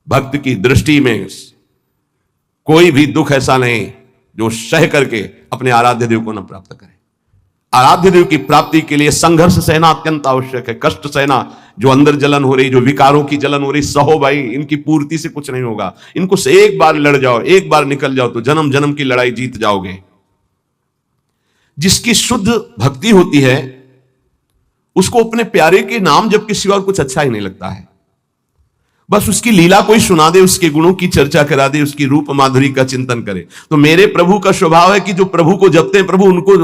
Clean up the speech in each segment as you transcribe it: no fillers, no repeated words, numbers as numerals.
भक्त की दृष्टि में कोई भी दुख ऐसा नहीं जो सह करके अपने आराध्य देव को न प्राप्त करे। आराध्य देव की प्राप्ति के लिए संघर्ष सहना अत्यंत आवश्यक है, कष्ट सहना। जो अंदर जलन हो रही, जो विकारों की जलन हो रही, सहो भाई, इनकी पूर्ति से कुछ नहीं होगा। इनको से एक बार लड़ जाओ, एक बार निकल जाओ तो जन्म जन्म की लड़ाई जीत जाओगे। जिसकी शुद्ध भक्ति होती है उसको अपने प्यारे के नाम जप के सिवा कुछ अच्छा ही नहीं लगता है। बस उसकी लीला कोई सुना दे, उसके गुणों की चर्चा करा दे, उसकी रूप माधुरी का चिंतन करे। तो मेरे प्रभु का स्वभाव है कि जो प्रभु को जपते हैं प्रभु उनको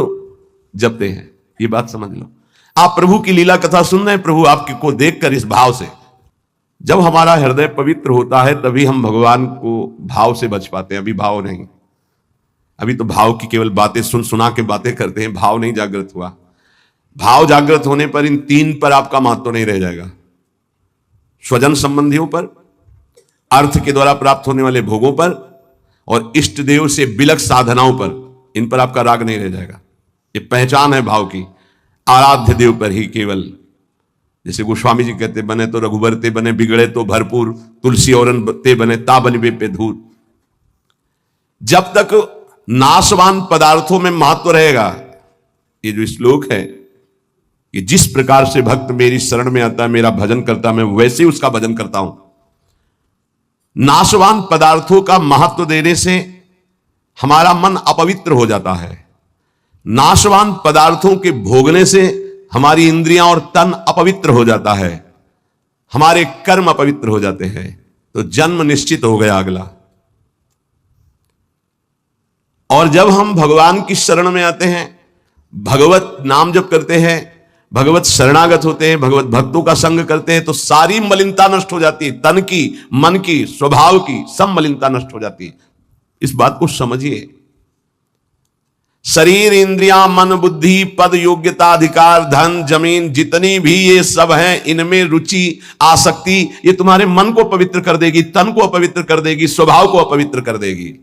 जपते हैं। ये बात समझ लो। आप प्रभु की लीला कथा सुन रहे हैं, प्रभु आपकी को देखकर इस भाव से, जब हमारा हृदय पवित्र होता है तभी हम भगवान को भाव से बच पाते हैं। अभी भाव नहीं, अभी तो भाव की केवल बातें सुन सुना के बातें करते हैं, भाव नहीं जागृत हुआ। भाव जागृत होने पर इन तीन पर आपका महत्व नहीं रह जाएगा। स्वजन संबंधियों पर, अर्थ के द्वारा प्राप्त होने वाले भोगों पर, और इष्ट देव से बिलक साधनाओं पर, इन पर आपका राग नहीं रह जाएगा। ये पहचान है भाव की। आराध्य देव पर ही केवल, जैसे गोस्वामी जी कहते, बने तो रघुबर ते बने, बिगड़े तो भरपूर, तुलसी औरन ते बने, ताबन वे पे धूर। जब तक नाशवान पदार्थों में महत्व रहेगा, ये जो श्लोक है कि जिस प्रकार से भक्त मेरी शरण में आता है, मेरा भजन करता, मैं वैसे ही उसका भजन करता हूं। नाशवान पदार्थों का महत्व देने से हमारा मन अपवित्र हो जाता है। नाशवान पदार्थों के भोगने से हमारी इंद्रियां और तन अपवित्र हो जाता है, हमारे कर्म अपवित्र हो जाते हैं। तो जन्म निश्चित हो गया अगला। और जब हम भगवान की शरण में आते हैं, भगवत नाम जप करते हैं, भगवत शरणागत होते हैं, भगवत भक्तों का संग करते हैं, तो सारी मलिनता नष्ट हो जाती है। तन की, मन की, स्वभाव की, सब मलिनता नष्ट हो जाती है। इस बात को समझिए। शरीर, इंद्रियां, मन, बुद्धि, पद, योग्यता, अधिकार, धन, जमीन, जितनी भी ये सब हैं, इनमें रुचि, आसक्ति, ये तुम्हारे मन को पवित्र कर देगी, तन को अपवित्र कर देगी, स्वभाव को अपवित्र कर देगी।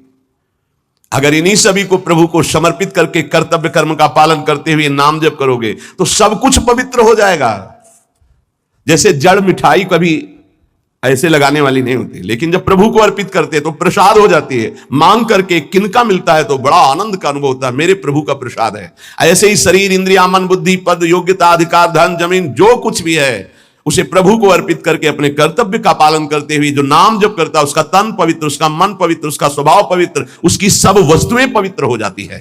अगर इन्हीं सभी को प्रभु को समर्पित करके कर्तव्य कर्म का पालन करते हुए नाम जप करोगे तो सब कुछ पवित्र हो जाएगा। जैसे जड़ मिठाई कभी ऐसे लगाने वाली नहीं होती, लेकिन जब प्रभु को अर्पित करते हैं तो प्रसाद हो जाती है। मांग करके किनका मिलता है तो बड़ा आनंद का अनुभव होता है, मेरे प्रभु का प्रसाद है। ऐसे ही शरीर, इंद्रिया, मन, बुद्धि, पद, योग्यता, अधिकार, धन, जमीन, जो कुछ भी है उसे प्रभु को अर्पित करके अपने कर्तव्य का पालन करते हुए जो नाम जप करता है, उसका तन पवित्र, उसका मन पवित्र, उसका स्वभाव पवित्र, उसकी सब वस्तुएं पवित्र हो जाती है।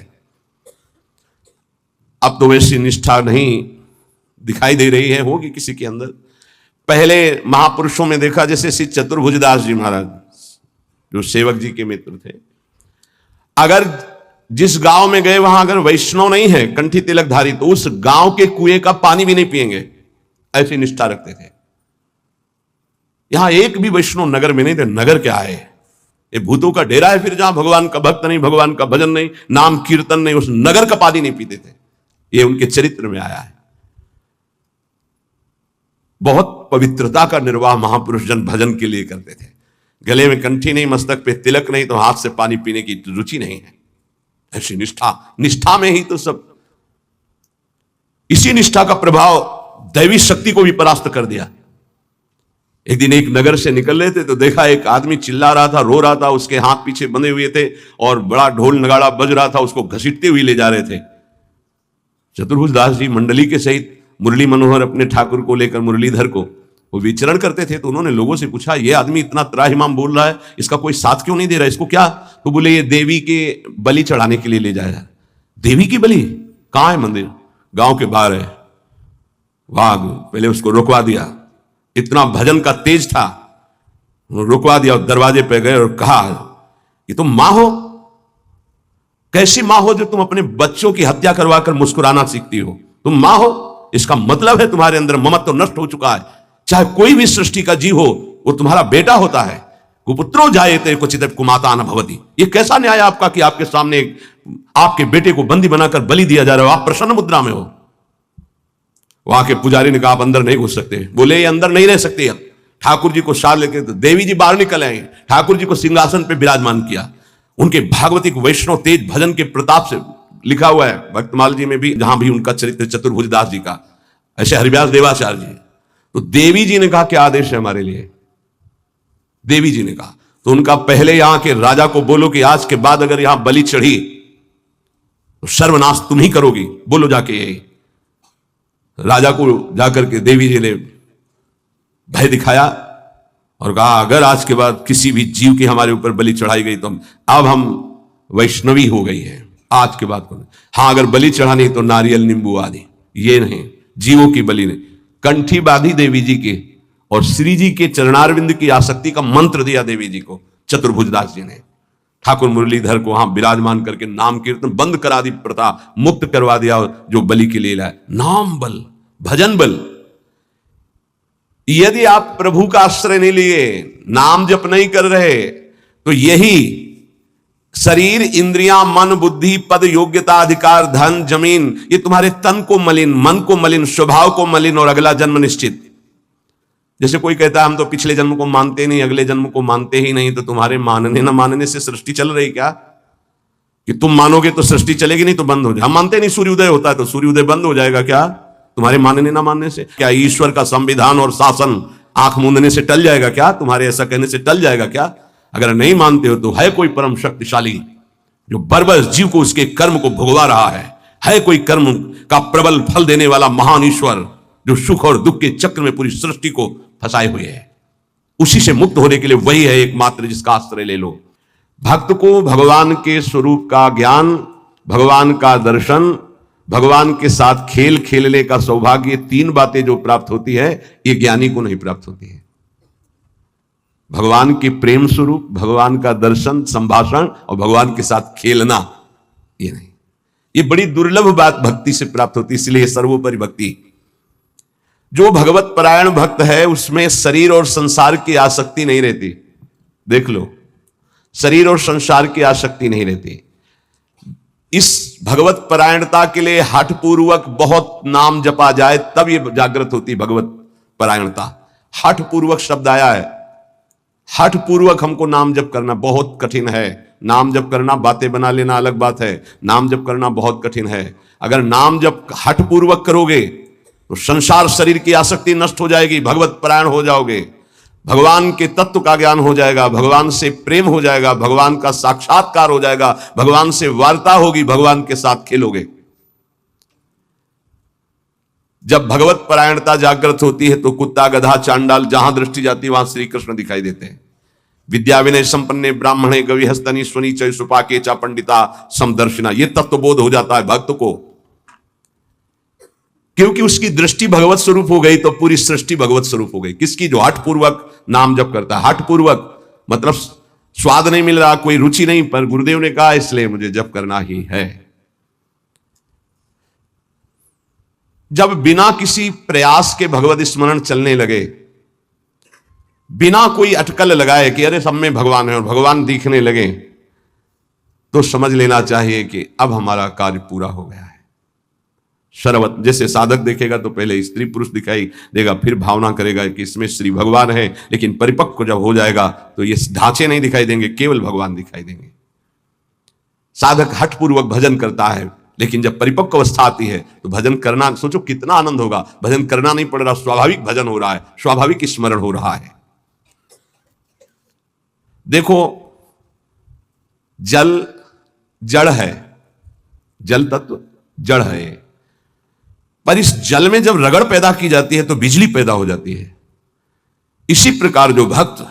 अब तो वैसी निष्ठा नहीं दिखाई दे रही है, होगी किसी के अंदर। पहले महापुरुषों में देखा, जैसे श्री चतुर्भुजदास जी महाराज जो सेवक जी के मित्र थे, अगर जिस गांव में गए वहां अगर वैष्णव नहीं है, कंठी तिलकधारी, तो उस गांव के कुएं का पानी भी नहीं पिएंगे, ऐसी निष्ठा रखते थे। यहां एक भी वैष्णव नगर में नहीं थे। नगर क्या है, ये भूतों का डेरा है। फिर जहां भगवान का भक्त नहीं, भगवान का भजन नहीं, नाम कीर्तन नहीं, उस नगर का पानी नहीं पीते थे। ये उनके चरित्र में आया है। बहुत पवित्रता का निर्वाह महापुरुष जन भजन के लिए करते थे। गले में कंठी नहीं, मस्तक पे तिलक नहीं, तो हाथ से पानी पीने की रुचि नहीं है। ऐसी निष्ठा में ही तो सब। इसी निष्ठा का प्रभाव दैवी शक्ति को भी परास्त कर दिया। एक दिन एक नगर से निकल रहे थे तो देखा एक आदमी चिल्ला रहा था, रो रहा था, उसके हाथ पीछे बंधे हुए थे और बड़ा ढोल नगाड़ा बज रहा था, उसको घसीटते हुए ले जा रहे थे। चतुर्भुज दास जी मंडली के सहित मुरली मनोहर अपने ठाकुर को लेकर, मुरलीधर को, वो विचरण करते थे। तो उन्होंने लोगों से पूछा, ये आदमी इतना त्राहिमाम बोल रहा है, इसका कोई साथ क्यों नहीं दे रहा, इसको क्या? तो बोले ये देवी के बलि चढ़ाने के लिए ले जाया। देवी की बलि? कहां है मंदिर? गांव के बाहर है। वाह, पहले उसको रुकवा दिया। इतना भजन का तेज था, रुकवा दिया। दरवाजे पे गए और कहा, ये तुम मां हो? कैसी मां हो जो तुम अपने बच्चों की हत्या करवाकर मुस्कुराना सीखती हो? तुम मां हो, इसका मतलब है तुम्हारे अंदर ममत्व नष्ट हो चुका है। चाहे कोई भी सृष्टि का जीव हो, वो तुम्हारा बेटा होता है। कुपुत्रो जायते क्वचित् कुमाता न भवति। ये कैसा न्याय आपका कि आपके सामने आपके बेटे को बंदी बनाकर बलि दिया जा रहा है, आप प्रसन्न मुद्रा में हो। वहां के पुजारी ने कहा, आप अंदर नहीं घुस सकते। बोले ये अंदर नहीं रह सकते। ठाकुर जी को साथ लेके देवी जी बाहर निकल आए, ठाकुर जी को सिंहासन पे विराजमान किया। उनके भागवतिक वैष्णव तेज भजन के प्रताप से लिखा हुआ है भक्तमाल जी में भी, जहां भी उनका चरित्र चतुर्भुज दास जी का, ऐसे हरिव्यास देवाचार्य जी। तो देवी जी ने कहा, क्या आदेश है हमारे लिए? देवी जी ने कहा। तो उनका पहले यहां के राजा को बोलो कि आज के बाद अगर यहां बलि चढ़ी तो सर्वनाश तुम ही करोगी, बोलो जाके। यही राजा को जाकर के देवी जी ने भय दिखाया और कहा अगर आज के बाद किसी भी जीव की हमारे ऊपर बलि चढ़ाई गई तो अब हम वैष्णवी हो गई है, आज के बाद। हाँ, अगर बलि चढ़ानी तो नारियल नींबू आदि, ये नहीं, जीवों की बलि नहीं। कंठी बांधी देवी जी के और श्री जी के चरणारविंद की आसक्ति का मंत्र दिया देवी जी को चतुर्भुजदास जी ने। ठाकुर मुरलीधर को वहां विराजमान करके नाम कीर्तन बंद करा दी, प्रथा मुक्त करवा दिया, जो बलि के लिए लाए। नाम बल, भजन बल। यदि आप प्रभु का आश्रय नहीं लिए, नाम जप नहीं कर रहे, तो यही शरीर, इंद्रियां, मन, बुद्धि, पद, योग्यता, अधिकार, धन, जमीन, ये तुम्हारे तन को मलिन, मन को मलिन, स्वभाव को मलिन और अगला जन्म निश्चित। जैसे कोई कहता है हम तो पिछले जन्म को मानते नहीं, अगले जन्म को मानते ही नहीं, तो तुम्हारे मानने ना मानने से सृष्टि चल रही क्या? कि तुम मानोगे तो सृष्टि चलेगी, नहीं तो बंद हो जाए। हम मानते नहीं सूर्योदय होता है तो सूर्योदय बंद हो जाएगा क्या तुम्हारे मानने ना मानने से? क्या ईश्वर का संविधान और शासन आंख मूंदने से टल जाएगा क्या? तुम्हारे ऐसा कहने से टल जाएगा क्या? अगर नहीं मानते हो तो है कोई परम शक्तिशाली जो बरबस जीव को उसके कर्म को भुगवा रहा है कोई कर्म का प्रबल फल देने वाला महान ईश्वर जो सुख और दुख के चक्र में पूरी सृष्टि को फंसाए हुए है। उसी से मुक्त होने के लिए वही है एकमात्र जिसका आश्रय ले लो। भक्त को भगवान के स्वरूप का ज्ञान, भगवान का दर्शन, भगवान के साथ खेल खेलने का सौभाग्य, ये तीन बातें जो प्राप्त होती है ये ज्ञानी को नहीं प्राप्त होती है। भगवान के प्रेम स्वरूप, भगवान का दर्शन, संभाषण और भगवान के साथ खेलना, ये नहीं। ये बड़ी दुर्लभ बात भक्ति से प्राप्त होती है, इसलिए सर्वोपरि भक्ति। जो भगवत परायण भक्त है उसमें शरीर और संसार की आसक्ति नहीं रहती। देख लो, शरीर और संसार की आसक्ति नहीं रहती। इस भगवत परायणता के लिए हठपूर्वक बहुत नाम जपा जाए तब ये जागृत होती भगवत परायणता। हठपूर्वक शब्द आया है, हठपूर्वक हमको नाम जप करना बहुत कठिन है। नाम जप करना, बातें बना लेना अलग बात है, नाम जप करना बहुत कठिन है। अगर नाम जप हठपूर्वक करोगे तो संसार शरीर की आसक्ति नष्ट हो जाएगी, भगवत परायण हो जाओगे, भगवान के तत्व का ज्ञान हो जाएगा, भगवान से प्रेम हो जाएगा, भगवान का साक्षात्कार हो जाएगा, भगवान से वार्ता होगी, भगवान के साथ खेलोगे। जब भगवत परायणता जागृत होती है तो कुत्ता, गधा, चांडाल जहां दृष्टि जाती है वहां श्री कृष्ण दिखाई देते हैं। विद्या विनय संपन्ने ब्राह्मणे गविहस्तनी स्वनी चय सुपाके चा पंडिता समदर्शिना, यह तत्व बोध हो जाता है भक्त को, क्योंकि उसकी दृष्टि भगवत स्वरूप हो गई तो पूरी सृष्टि भगवत स्वरूप हो गई। किसकी? जो हठपूर्वक नाम जप करता है। हठपूर्वक मतलब स्वाद नहीं मिल रहा, कोई रुचि नहीं, पर गुरुदेव ने कहा इसलिए मुझे जप करना ही है। जब बिना किसी प्रयास के भगवत स्मरण चलने लगे, बिना कोई अटकल लगाए कि अरे सब में भगवान है और भगवान दिखने लगे, तो समझ लेना चाहिए कि अब हमारा कार्य पूरा हो गया है। सर्वत जैसे साधक देखेगा तो पहले स्त्री पुरुष दिखाई देगा, फिर भावना करेगा कि इसमें श्री भगवान है, लेकिन परिपक्व जब हो जाएगा तो ये ढांचे नहीं दिखाई देंगे, केवल भगवान दिखाई देंगे। साधक हठपूर्वक भजन करता है, लेकिन जब परिपक्व अवस्था आती है तो भजन करना, सोचो कितना आनंद होगा। भजन करना नहीं पड़ रहा, स्वाभाविक भजन हो रहा है, स्वाभाविक स्मरण हो रहा है। देखो, जल जड़ है, जल तत्व जड़ है, पर इस जल में जब रगड़ पैदा की जाती है तो बिजली पैदा हो जाती है। इसी प्रकार जो भक्त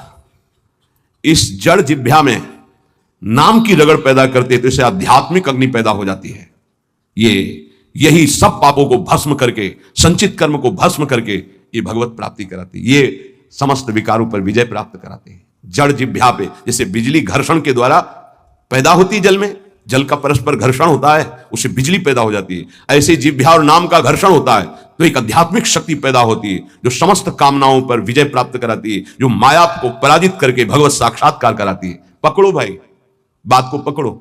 इस जड़ जिह्वा में नाम की रगड़ पैदा करते हैं तो इसे आध्यात्मिक अग्नि पैदा हो जाती है। यही सब पापों को भस्म करके, संचित कर्म को भस्म करके ये भगवत प्राप्ति कराती है, ये समस्त विकारों पर विजय प्राप्त कराते हैं। जड़ जिह्वा पे जैसे बिजली घर्षण के द्वारा पैदा होती है, जल में जल का परस्पर घर्षण होता है, उससे बिजली पैदा हो जाती है। ऐसे जिह्वा और नाम का घर्षण होता है तो एक आध्यात्मिक शक्ति पैदा होती है जो समस्त कामनाओं पर विजय प्राप्त कराती है, जो माया को पराजित करके भगवत साक्षात्कार कराती है। पकड़ो भाई, बात को पकड़ो।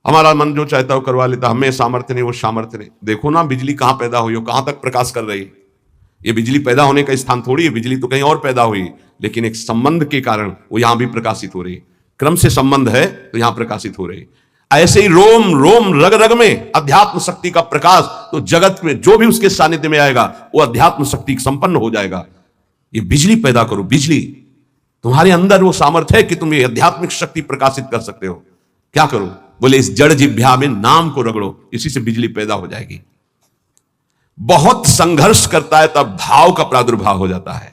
हमारा मन जो चाहता है वो करवा लेता, हमें सामर्थ्य नहीं, वो सामर्थ्य नहीं। देखो ना बिजली कहां पैदा हुई, कहां तक प्रकाश कर रही है। ये बिजली पैदा होने का स्थान थोड़ी है, बिजली तो कहीं और पैदा हुई, लेकिन एक संबंध के कारण वो यहां भी प्रकाशित हो रही है। क्रम से संबंध है तो यहां प्रकाशित हो रही है। ऐसे ही रोम रोम रग रग में अध्यात्म शक्ति का प्रकाश, तो जगत में जो भी उसके सानिध्य में आएगा वो अध्यात्म शक्ति संपन्न हो जाएगा। ये बिजली पैदा करो, बिजली तुम्हारे अंदर वो सामर्थ्य है कि तुम ये आध्यात्मिक शक्ति प्रकाशित कर सकते हो। क्या करो? बोले इस जड़ जिह्वा में नाम को रगड़ो, इसी से बिजली पैदा हो जाएगी। बहुत संघर्ष करता है तब भाव का प्रादुर्भाव हो जाता है।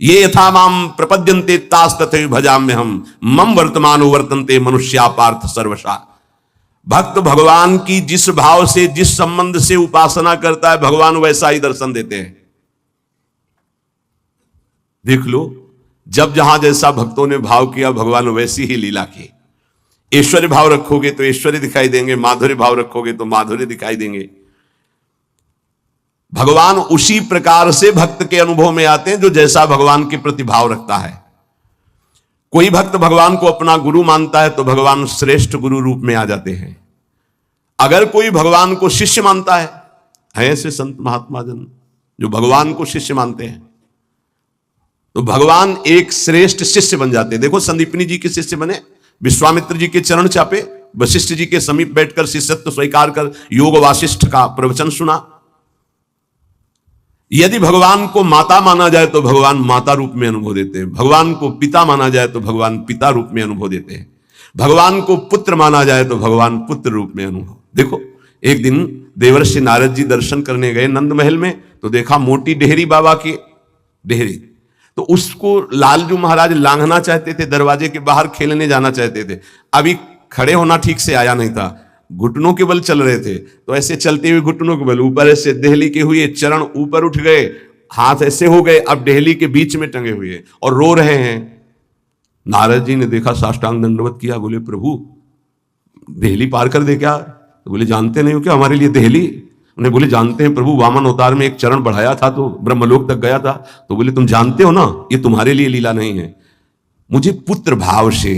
ये यथा माम प्रपद्यन्ते तास तथैव भजाम्य हम मम वर्तमानो वर्तन्ते मनुष्या पार्थ सर्वशा। भक्त भगवान की जिस भाव से, जिस संबंध से उपासना करता है, भगवान वैसा ही दर्शन देते हैं। देख लो, जब जहां जैसा भक्तों ने भाव किया, भगवान वैसी ही लीला की। ऐश्वर्य भाव रखोगे तो ऐश्वर्य दिखाई देंगे, माधुर्य भाव रखोगे तो माधुर्य दिखाई देंगे। भगवान उसी प्रकार से भक्त के अनुभव में आते हैं जो जैसा भगवान के प्रति भाव रखता है। कोई भक्त भगवान को अपना गुरु मानता है तो भगवान श्रेष्ठ गुरु रूप में आ जाते हैं। अगर कोई भगवान को शिष्य मानता है ऐसे संत महात्मा जन जो भगवान को शिष्य मानते हैं, तो भगवान एक श्रेष्ठ शिष्य बन जाते हैं। देखो, संदीपनी जी के शिष्य बने, विश्वामित्र जी के चरण चापे, वशिष्ठ जी के समीप बैठकर शिष्यत्व स्वीकार कर योग वासिष्ठ का प्रवचन सुना। यदि भगवान को माता माना जाए तो भगवान माता रूप में अनुभव देते हैं। भगवान को पिता माना जाए तो भगवान पिता रूप में अनुभव देते हैं। भगवान को पुत्र माना जाए तो भगवान पुत्र रूप में अनुभव। देखो, एक दिन देवर्षि नारद जी दर्शन करने गए नंद महल में, तो देखा मोटी डेहरी बाबा की डेहरी, तो उसको लालजू महाराज लांघना चाहते थे, दरवाजे के बाहर खेलने जाना चाहते थे। अभी खड़े होना ठीक से आया नहीं था, घुटनों के बल चल रहे थे, तो ऐसे चलते हुए घुटनों के बल ऊपर ऐसे देहली के हुए, चरण ऊपर उठ गए, हाथ ऐसे हो गए, अब देहली के बीच में टंगे हुए और रो रहे हैं। नारद जी ने देखा, साष्टांग दंडवत किया, बोले प्रभु देहली पार कर दे क्या? तो बोले जानते नहीं हो क्या हमारे लिए देहली? उन्हें बोले जानते हैं प्रभु, वामन अवतार में एक चरण बढ़ाया था तो ब्रह्मलोक तक गया था। तो बोले तुम जानते हो ना, ये तुम्हारे लिए लीला नहीं है। मुझे पुत्र भाव से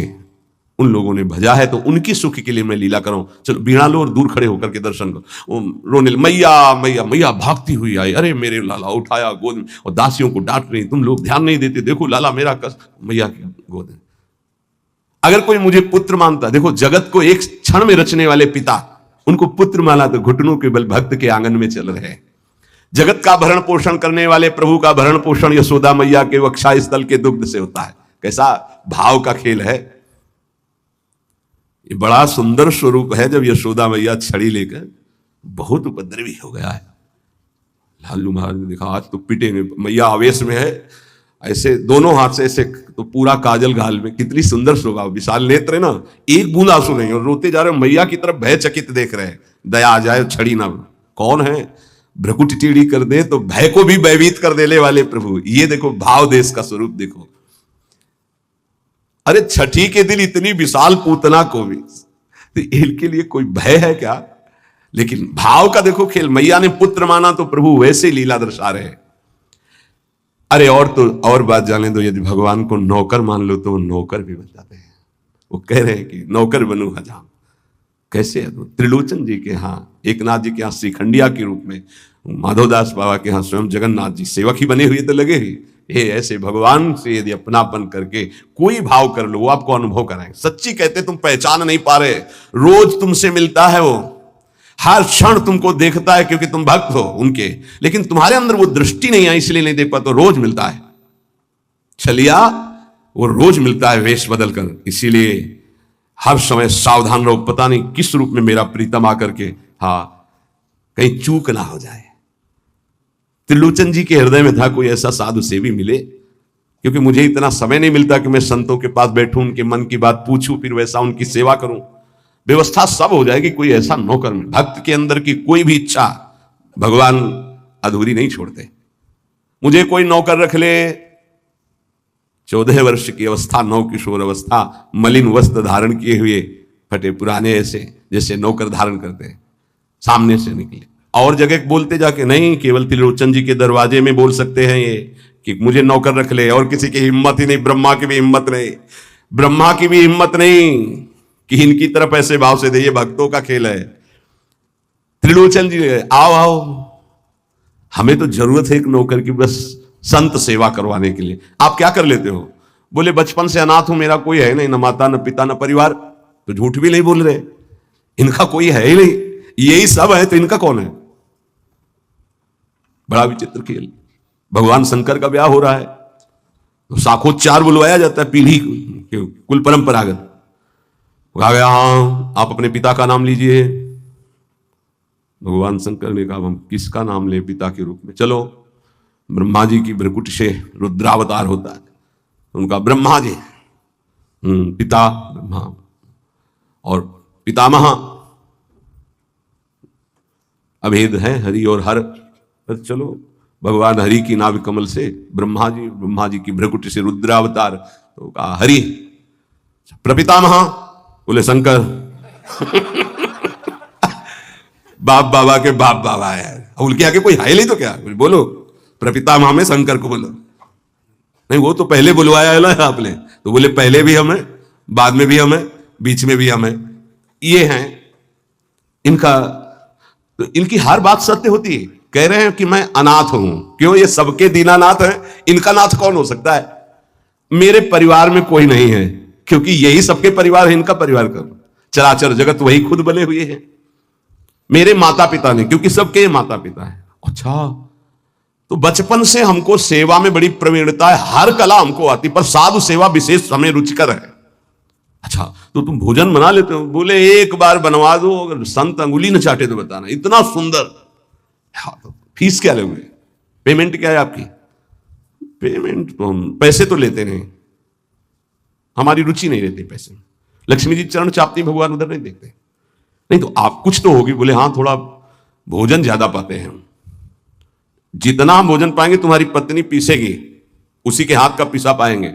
उन लोगों ने भजा है तो उनकी सुख के लिए मैं लीला करूं। चलो बीड़ा लो और दूर खड़े होकर के दर्शन करो। रोने, मैया मैया मैया भागती हुई आई, अरे मेरे लाला, उठाया गोद में, और दासियों को डांट रही, तुम लोग ध्यान नहीं देते, देखो लाला मेरा कस, मैया की गोद में। अगर कोई मुझे पुत्र मानता, देखो जगत को एक क्षण में रचने वाले पिता, उनको पुत्र माना तो घुटनों के बल भक्त के आंगन में चल रहे। जगत का भरण पोषण करने वाले प्रभु का भरण पोषण यशोदा मैया के वक्षा स्थल के दुग्ध से होता है। कैसा भाव का खेल है! ये बड़ा सुंदर स्वरूप है। जब यशोदा मैया छड़ी लेकर, बहुत उपद्रवी हो गया है, लालू महाराज ने देखा आज तो पिटेंगे। मैया आवेश में है, ऐसे दोनों हाथ से ऐसे, तो पूरा काजल गाल में, कितनी सुंदर शोभा, विशाल नेत्र है ना, एक बूंद आंसू नहीं, और रोते जा रहे, मैया की तरफ भय चकित देख रहे हैं। दया आ जाए, छड़ी ना, कौन है भ्रकुट टेढ़ी कर दे तो भय को भी भयभीत कर देने वाले प्रभु। ये देखो भाव देश का स्वरूप देखो। अरे छठी के दिन इतनी विशाल पूतना को भी, तो इनके लिए कोई भय है क्या? लेकिन भाव का देखो खेल। मैया ने पुत्र माना तो प्रभु वैसे लीला दर्शा रहे। अरे और तो और बात जाने दो, यदि भगवान को नौकर मान लो तो वो नौकर भी बन जाते हैं। वो कह रहे हैं कि नौकर बनू हजाम। कैसे है? तो त्रिलोचन जी के यहाँ, एकनाथ जी के यहाँ श्रीखंडिया के रूप में, माधवदास बाबा के यहाँ स्वयं जगन्नाथ जी सेवक ही बने हुए तो लगे ही। ये ऐसे भगवान से यदि अपनापन करके कोई भाव कर लो, वो आपको अनुभव कराएंगे। सच्ची कहते तुम पहचान नहीं पा रहे, रोज तुमसे मिलता है वो, हर क्षण तुमको देखता है क्योंकि तुम भक्त हो उनके, लेकिन तुम्हारे अंदर वो दृष्टि नहीं है इसलिए नहीं देख पाते। तो रोज मिलता है, छलिया वो रोज मिलता है वेश बदल कर। इसीलिए हर समय सावधान रहो, पता नहीं किस रूप में मेरा प्रीतम आकर के कहीं चूक ना हो जाए। त्रिलोचन जी के हृदय में था कोई ऐसा साधु सेवी मिले, क्योंकि मुझे इतना समय नहीं मिलता कि मैं संतों के पास बैठूं, उनके मन की बात पूछूं, फिर वैसा उनकी सेवा करूं। व्यवस्था सब हो जाएगी, कोई ऐसा नौकर में। भक्त के अंदर की कोई भी इच्छा भगवान अधूरी नहीं छोड़ते। मुझे कोई नौकर रख ले, 14 वर्ष की अवस्था, नव किशोर अवस्था, मलिन वस्त्र धारण किए हुए, फटे पुराने, ऐसे जैसे नौकर धारण करते हैं, सामने से निकले। और जगह बोलते जाके नहीं, केवल त्रिलोचन जी के दरवाजे में बोल सकते हैं ये कि मुझे नौकर रख ले, और किसी की हिम्मत ही नहीं। ब्रह्मा की भी हिम्मत नहीं, ब्रह्मा की भी हिम्मत नहीं कि इनकी तरफ ऐसे भाव से दे। ये भक्तों का खेल है। त्रिलोचन जी आओ आओ, हमें तो जरूरत है एक नौकर की, बस संत सेवा करवाने के लिए। आप क्या कर लेते हो? बोले बचपन से अनाथ हूं, मेरा कोई है नहीं, न माता न पिता न परिवार। तो झूठ भी नहीं बोल रहे, इनका कोई है ही नहीं, यही सब है तो इनका कौन है? बड़ा विचित्र खेल। भगवान शंकर का ब्याह हो रहा है, तो शाखोच्चार बुलवाया जाता है पीढ़ी कुल परंपरागत। कहा गया हाँ आप अपने पिता का नाम लीजिए। भगवान शंकर ने कहा हम किसका नाम ले पिता के रूप में? चलो ब्रह्मा जी की भ्रकुटी से रुद्रावतार होता है, उनका ब्रह्मा जी पिता ब्रह्मा और पितामह अभेद है हरि और हर। चलो भगवान हरि की नाभि कमल से ब्रह्मा जी की भ्रकुटी से रुद्रावतार, तो कहा हरि। प्रपितामह बोले शंकर। बाप बाबा के बाप बाबा है, उनके आगे कोई है नहीं तो क्या बोलो, प्रपितामह में शंकर को बोलो। नहीं वो तो पहले बुलवाया है ना आपने, तो बोले पहले भी हमें, बाद में भी हमें, बीच में भी हमें। ये हैं इनका, तो इनकी हर बात सत्य होती है। कह रहे हैं कि मैं अनाथ हूं, क्यों? ये सबके दीनानाथ हैं, इनका नाथ कौन हो सकता है? मेरे परिवार में कोई नहीं है, क्योंकि यही सबके परिवार है, इनका परिवार कौन? चराचर जगत वही खुद बने हुए हैं। मेरे माता पिता ने, क्योंकि सबके माता पिता है। अच्छा, तो बचपन से हमको सेवा में बड़ी प्रवीणता है, हर कला हमको आती, पर साधु सेवा विशेष हमें रुचिकर है। अच्छा, तो तुम भोजन बना लेते हो? बोले एक बार बनवा दो, अगर संत अंगुली न चाटे तो बताना, इतना सुंदर। हाँ, तो फीस क्या लोगे? पेमेंट क्या है आपकी? पेमेंट तो हम पैसे तो लेते नहीं, हमारी रुचि नहीं रहती पैसे में। लक्ष्मी जी चरण चापती, भगवान उधर नहीं देखते। नहीं तो आप कुछ तो होगी। बोले हाँ थोड़ा भोजन ज्यादा पाते हैं हम। जितना हम भोजन पाएंगे तुम्हारी पत्नी पीसेगी, उसी के हाथ का पीसा पाएंगे,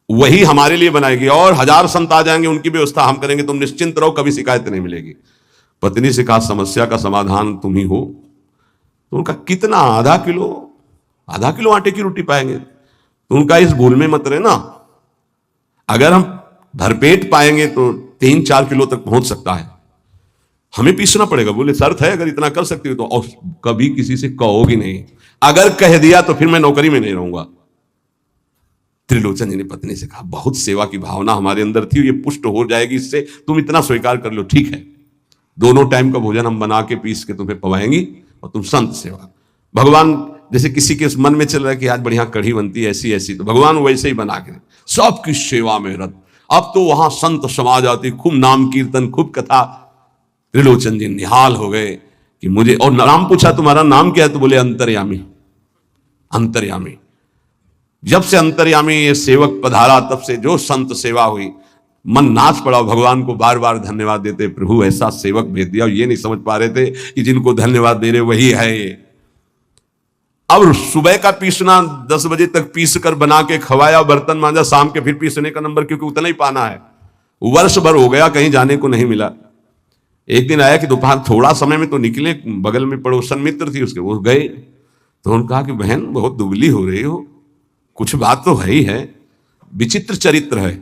वही हमारे लिए बनाएगी। और 1000 संत आ जाएंगे, उनकी व्यवस्था हम करेंगे, तुम निश्चिंत रहो, कभी शिकायत नहीं मिलेगी। पत्नी से कहा समस्या का समाधान तुम ही हो। तो उनका कितना? आधा किलो आटे की रोटी पाएंगे। तो उनका इस भूल में मत रहना, अगर हम भरपेट पाएंगे तो 3-4 किलो तक पहुंच सकता है, हमें पीसना पड़ेगा। बोले शर्त है अगर इतना कर सकती हो तो। और कभी किसी से कहोगी नहीं, अगर कह दिया तो फिर मैं नौकरी में नहीं रहूंगा। त्रिलोचन जी ने पत्नी से कहा बहुत सेवा की भावना हमारे अंदर थी, ये पुष्ट हो जाएगी इससे, तुम इतना स्वीकार कर लो। ठीक है, दोनों टाइम का भोजन हम बना के पीस के तुम्हें पवाएंगी, और तुम संत सेवा। भगवान जैसे किसी के मन में चल रहा है कि आज बढ़िया कढ़ी बनती है ऐसी ऐसी, तो भगवान वैसे ही बना के सबकी सेवा में रत। अब तो वहां संत समाज आती, खूब नाम कीर्तन, खूब कथा। त्रिलोचन जी निहाल हो गए कि मुझे, और नाम पूछा तुम्हारा नाम क्या है? तो बोले अंतर्यामी। अंतर्यामी, जब से अंतर्यामी ये सेवक पधारा तब से जो संत सेवा हुई, मन नाच पड़ा। भगवान को बार बार धन्यवाद देते, प्रभु ऐसा सेवक भेज दिया। ये नहीं समझ पा रहे थे कि जिनको धन्यवाद दे रहे वही है ये। अब सुबह का पीसना 10 बजे तक पीस कर बना के खवाया, बर्तन मांजा, शाम के फिर पीसने का नंबर, क्योंकि उतना ही पाना है। वर्ष भर हो गया, कहीं जाने को नहीं मिला। एक दिन आया कि दोपहर थोड़ा समय में तो निकले, बगल में पड़ोसन मित्र थी उसके, वो गए। तो उन्होंने कहा कि बहन बहुत दुबली हो रही हो, कुछ बात तो है ही है, विचित्र चरित्र है।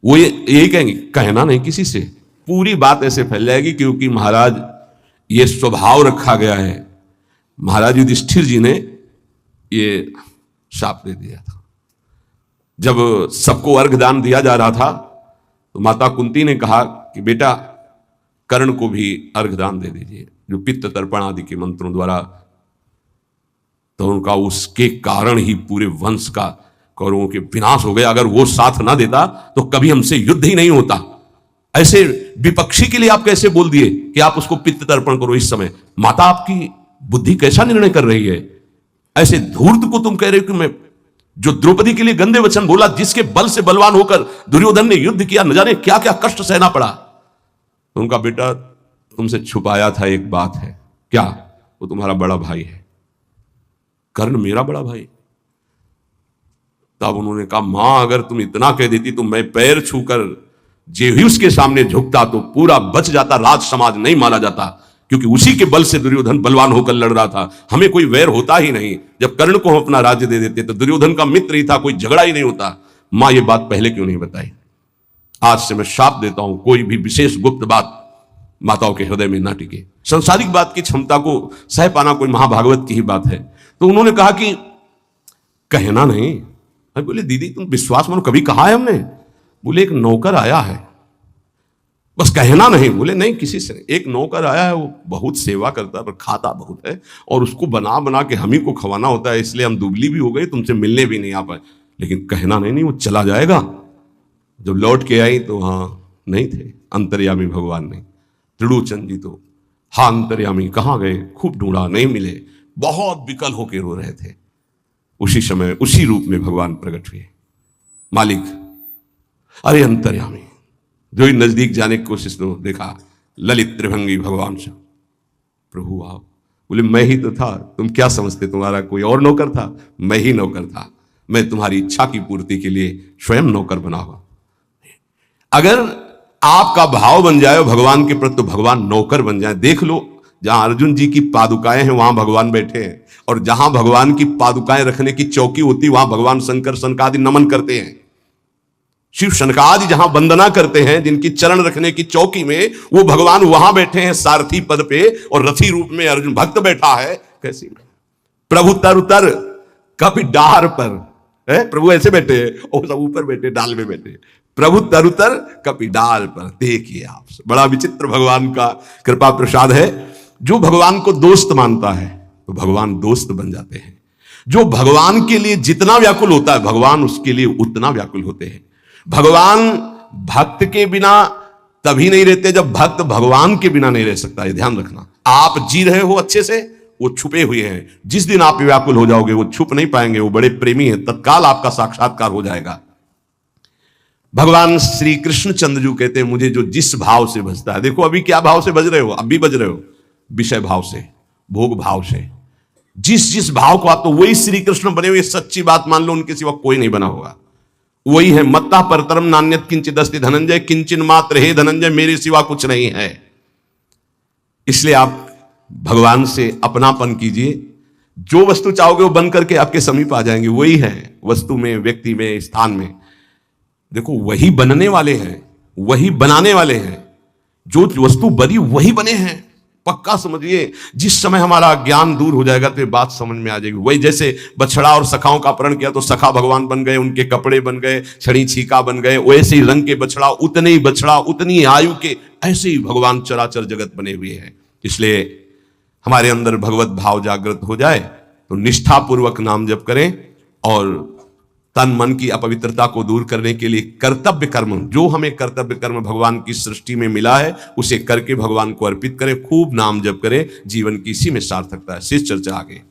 वो यही कहेंगे, कहना नहीं किसी से, पूरी बात ऐसे फैल जाएगी। क्योंकि महाराज ये स्वभाव रखा गया है। महाराज युधिष्ठिर जी ने ये शाप दे दिया था। जब सबको अर्घ दान दिया जा रहा था तो माता कुंती ने कहा कि बेटा कर्ण को भी अर्घ दान दे दीजिए, जो पित्त तर्पण आदि के मंत्रों द्वारा। तो उनका उसके कारण ही पूरे वंश का, कौरवों के विनाश हो गया। अगर वो साथ ना देता तो कभी हमसे युद्ध ही नहीं होता। ऐसे विपक्षी के लिए आप कैसे बोल दिए कि आप उसको पित्त तर्पण करो इस समय? माता आपकी बुद्धि कैसा निर्णय कर रही है? ऐसे धूर्त को तुम कह रहे हो कि मैं, जो द्रौपदी के लिए गंदे वचन बोला, जिसके बल से बलवान होकर दुर्योधन ने युद्ध किया, न जाने क्या क्या कष्ट सहना पड़ा। तो उनका बेटा तुमसे छुपाया था एक बात है। क्या? वो तुम्हारा बड़ा भाई है। कर्ण मेरा बड़ा भाई? तब उन्होंने कहा मां अगर तुम इतना कह देती तो मैं पैर छूकर जेह्यूस के सामने झुकता तो पूरा बच जाता, राज समाज नहीं माना जाता। क्योंकि उसी के बल से दुर्योधन बलवान होकर लड़ रहा था, हमें कोई वैर होता ही नहीं। जब कर्ण को हम अपना राज्य दे देते तो दुर्योधन का मित्र ही था, कोई झगड़ा ही नहीं होता। मां ये बात पहले क्यों नहीं बताई? आज से मैं शाप देता हूं, कोई भी विशेष गुप्त बात माताओं के हृदय में ना टिके। संसारिक बात की क्षमता को सह पाना कोई महाभागवत की ही बात है। तो उन्होंने कहा कि कहना नहीं। अरे बोले दीदी तुम विश्वास मानो, कभी कहा है हमने? बोले एक नौकर आया है, बस कहना नहीं। बोले नहीं किसी से नहीं। एक नौकर आया है, वो बहुत सेवा करता है पर खाता बहुत है, और उसको बना बना के हम ही को खवाना होता है, इसलिए हम दुबली भी हो गए, तुमसे मिलने भी नहीं आ पाए। लेकिन कहना नहीं, वो चला जाएगा। जब लौट के आई तो वहां नहीं थे, अंतर्यामी भगवान नहीं। त्रिलोचन जी तो हाँ अंतर्यामी कहाँ गए, खूब ढूंढा, नहीं मिले, बहुत विकल होकर रो रहे थे। उसी समय उसी रूप में भगवान प्रकट हुए। मालिक, अरे अंतर्यामी, जो ही नजदीक जाने की कोशिश तो देखा ललित त्रिभंगी भगवान से। प्रभु आओ। बोले मैं ही तो था, तुम क्या समझते तुम्हारा कोई और नौकर था? मैं ही नौकर था, मैं तुम्हारी इच्छा की पूर्ति के लिए स्वयं नौकर बना हुआ। अगर आपका भाव बन जाए भगवान के प्रति तो भगवान नौकर बन जाए। देख लो, जहां अर्जुन जी की पादुकाएं हैं वहां भगवान बैठे हैं, और जहां भगवान की पादुकाएं रखने की चौकी होती वहां भगवान शंकर सनकादि नमन करते हैं। शिव शनकादि जहां वंदना करते हैं, जिनकी चरण रखने की चौकी में, वो भगवान वहां बैठे हैं सारथी पद पे, और रथी रूप में अर्जुन भक्त बैठा है। कैसी प्रभु तर उतर कभी डार पर है, प्रभु ऐसे बैठे हैं और सब ऊपर बैठे डाल में बैठे। प्रभु तर उतर कभी डाल पर। देखिए आप, बड़ा विचित्र भगवान का कृपा प्रसाद है। जो भगवान को दोस्त मानता है तो भगवान दोस्त बन जाते हैं। जो भगवान के लिए जितना व्याकुल होता है भगवान उसके लिए उतना व्याकुल होते हैं। भगवान भक्त के बिना तभी नहीं रहते जब भक्त भगवान के बिना नहीं रह सकता। ये ध्यान रखना। आप जी रहे हो अच्छे से, वो छुपे हुए हैं। जिस दिन आप व्याकुल हो जाओगे वो छुप नहीं पाएंगे, वो बड़े प्रेमी हैं, तत्काल आपका साक्षात्कार हो जाएगा। भगवान श्री कृष्ण चंद्रजू कहते हैं मुझे जो जिस भाव से भजता है। देखो अभी क्या भाव से भज रहे हो, अब भी भज रहे हो, विषय भाव से, भोग भाव से। जिस जिस भाव को आप, तो वही श्री कृष्ण बने हुए, सच्ची बात मान लो, उनके सिवा कोई नहीं बना होगा। वही है, मत्ता परतरम नान्यत किंचित अस्ति धनंजय, किंचन मात्र हे धनंजय, मेरे सिवा कुछ नहीं है। इसलिए आप भगवान से अपनापन कीजिए। जो वस्तु चाहोगे वो बन करके आपके समीप आ जाएंगे। वही है, वस्तु में, व्यक्ति में, स्थान में। देखो वही बनने वाले हैं, वही बनाने वाले हैं। जो वस्तु बनी वही बने हैं, पक्का समझिए। जिस समय हमारा ज्ञान दूर हो जाएगा तो ये बात समझ में आ जाएगी। वही जैसे बछड़ा और सखाओं का अपहरण किया तो सखा भगवान बन गए, उनके कपड़े बन गए, छड़ी छीका बन गए। वैसे ही रंग के बछड़ा, उतने ही बछड़ा, उतनी आयु के, ऐसे ही भगवान चराचर जगत बने हुए हैं। इसलिए हमारे अंदर भगवत भाव जागृत हो जाए तो निष्ठापूर्वक नाम जप करें, और तन मन की अपवित्रता को दूर करने के लिए कर्तव्य कर्म, जो हमें कर्तव्य कर्म भगवान की सृष्टि में मिला है उसे करके भगवान को अर्पित करें। खूब नाम जप करें, जीवन की इसी में सार्थकता है। शेष चर्चा आगे।